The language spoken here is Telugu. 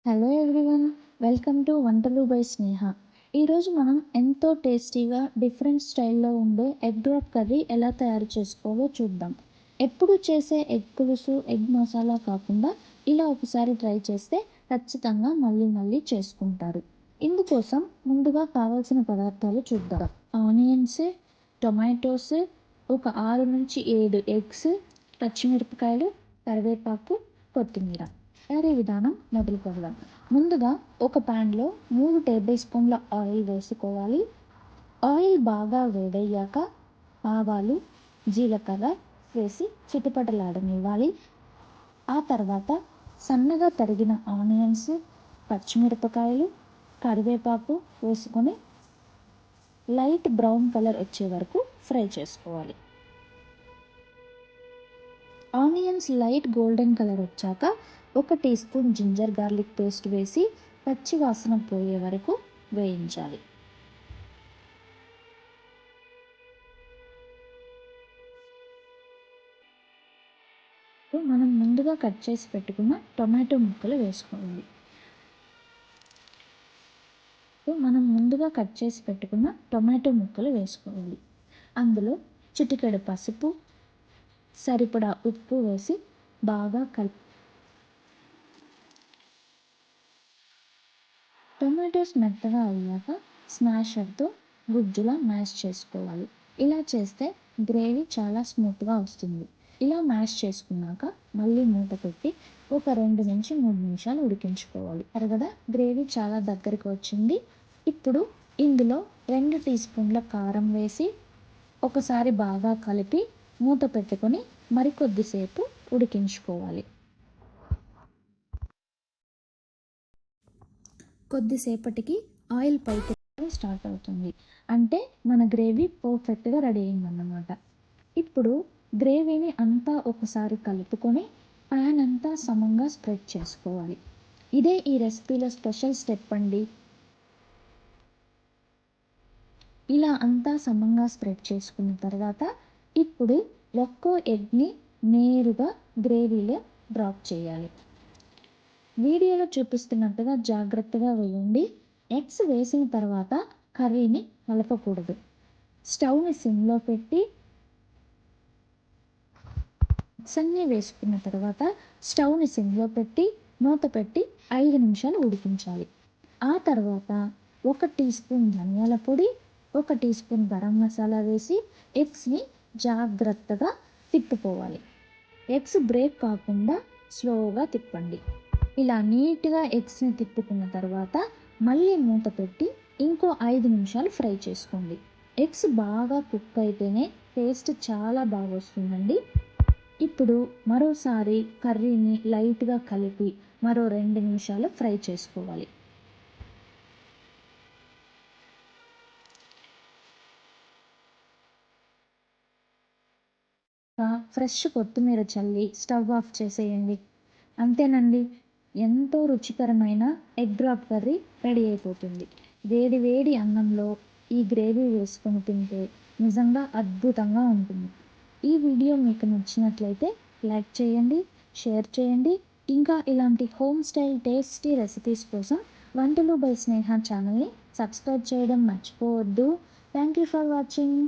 హలో ఎవ్రీవన్, వెల్కమ్ టు వంటలు బై స్నేహ. ఈరోజు మనం ఎంతో టేస్టీగా డిఫరెంట్ స్టైల్లో ఉండే ఎగ్ డ్రాప్ కర్రీ ఎలా తయారు చేసుకోవాలో చూద్దాం. ఎప్పుడు చేసే ఎగ్ పులుసు, ఎగ్ మసాలా కాకుండా ఇలా ఒకసారి ట్రై చేస్తే ఖచ్చితంగా మళ్ళీ మళ్ళీ చేసుకుంటారు. ఇందుకోసం ముందుగా కావాల్సిన పదార్థాలు చూద్దాం. ఆనియన్స్, టొమాటోస్, ఒక 6 నుంచి 7 ఎగ్స్, పచ్చిమిరపకాయలు, కరివేపాకు, కొత్తిమీర. తయారీ విధానం మొదలు పెడదాం. ముందుగా ఒక ప్యాన్లో 3 టేబుల్ స్పూన్ల ఆయిల్ వేసుకోవాలి. ఆయిల్ బాగా వేడయ్యాక ఆవాలు, జీలకర్ర వేసి చిటపటలాడనివ్వాలి. ఆ తర్వాత సన్నగా తరిగిన ఆనియన్స్, పచ్చిమిరపకాయలు, కరివేపాకు వేసుకొని లైట్ బ్రౌన్ కలర్ వచ్చే వరకు ఫ్రై చేసుకోవాలి. ఆనియన్స్ లైట్ గోల్డెన్ కలర్ వచ్చాక 1 teaspoon ginger garlic paste వేసి పచ్చి వాసన పోయే వరకు వేయించాలి. మనం ముందుగా కట్ చేసి పెట్టుకున్న టొమాటో ముక్కలు వేసుకోవాలి. అందులో చిటికెడు పసుపు, సరిపడా ఉప్పు వేసి బాగా టొమాటోస్ మెత్తగా అయ్యాక స్మాషర్తో గుజ్జులా మ్యాష్ చేసుకోవాలి. ఇలా చేస్తే గ్రేవీ చాలా స్మూత్గా వస్తుంది. ఇలా మ్యాష్ చేసుకున్నాక మళ్ళీ మూత పెట్టి ఒక 2 నుంచి 3 నిమిషాలు ఉడికించుకోవాలి. కదా, గ్రేవీ చాలా దగ్గరికి వచ్చింది. ఇప్పుడు ఇందులో 2 టీ స్పూన్ల కారం వేసి ఒకసారి బాగా కలిపి మూత పెట్టుకొని మరికొద్దిసేపు ఉడికించుకోవాలి. కొద్దిసేపటికి ఆయిల్ పైకి స్టార్ట్ అవుతుంది. అంటే మన గ్రేవీ పర్ఫెక్ట్గా రెడీ అయిందన్నమాట. ఇప్పుడు గ్రేవీని అంతా ఒకసారి కలుపుకొని ప్యాన్ అంతా సమంగా స్ప్రెడ్ చేసుకోవాలి. ఇదే ఈ రెసిపీలో స్పెషల్ స్టెప్ అండి. ఇలా అంతా సమంగా స్ప్రెడ్ చేసుకున్న తర్వాత ఇప్పుడు ఒక్కో ఎగ్ని నేరుగా గ్రేవీలో డ్రాప్ చేయాలి. వీడియోలో చూపిస్తున్నట్టుగా జాగ్రత్తగా వేయండి. ఎగ్స్ వేసిన తర్వాత కర్రీని కలపకూడదు. స్టవ్ని సిమ్లో పెట్టి వేసుకున్న తర్వాత మూత పెట్టి 5 నిమిషాలు ఉడికించాలి. ఆ తర్వాత 1 టీ స్పూన్ ధనియాల పొడి, 1 టీ స్పూన్ గరం మసాలా వేసి ఎగ్స్ని జాగ్రత్తగా తిప్పుకోవాలి. ఎగ్స్ బ్రేక్ కాకుండా స్లోగా తిప్పండి. ఇలా నీట్గా ఎగ్స్ని తిప్పుకున్న తర్వాత మళ్ళీ మూత పెట్టి ఇంకో 5 నిమిషాలు ఫ్రై చేసుకోండి. ఎగ్స్ బాగా కుక్ అయితేనే టేస్ట్ చాలా బాగా వస్తుందండి. ఇప్పుడు మరోసారి కర్రీని లైట్గా కలిపి మరో 2 నిమిషాలు ఫ్రై చేసుకోవాలి. ఫ్రెష్ కొత్తిమీర చల్లి స్టవ్ ఆఫ్ చేసేయండి. అంతేనండి, ఎంతో రుచికరమైన ఎగ్ డ్రాప్ కర్రీ రెడీ అయిపోతుంది. వేడి వేడి అన్నంలో ఈ గ్రేవీ వేసుకొని తింటే నిజంగా అద్భుతంగా ఉంటుంది. ఈ వీడియో మీకు నచ్చినట్లయితే లైక్ చేయండి, షేర్ చేయండి. ఇంకా ఇలాంటి హోమ్ స్టైల్ టేస్టీ రెసిపీస్ కోసం వంటలు బై స్నేహ ఛానల్ని సబ్స్క్రైబ్ చేయడం మర్చిపోవద్దు. Thank you for watching.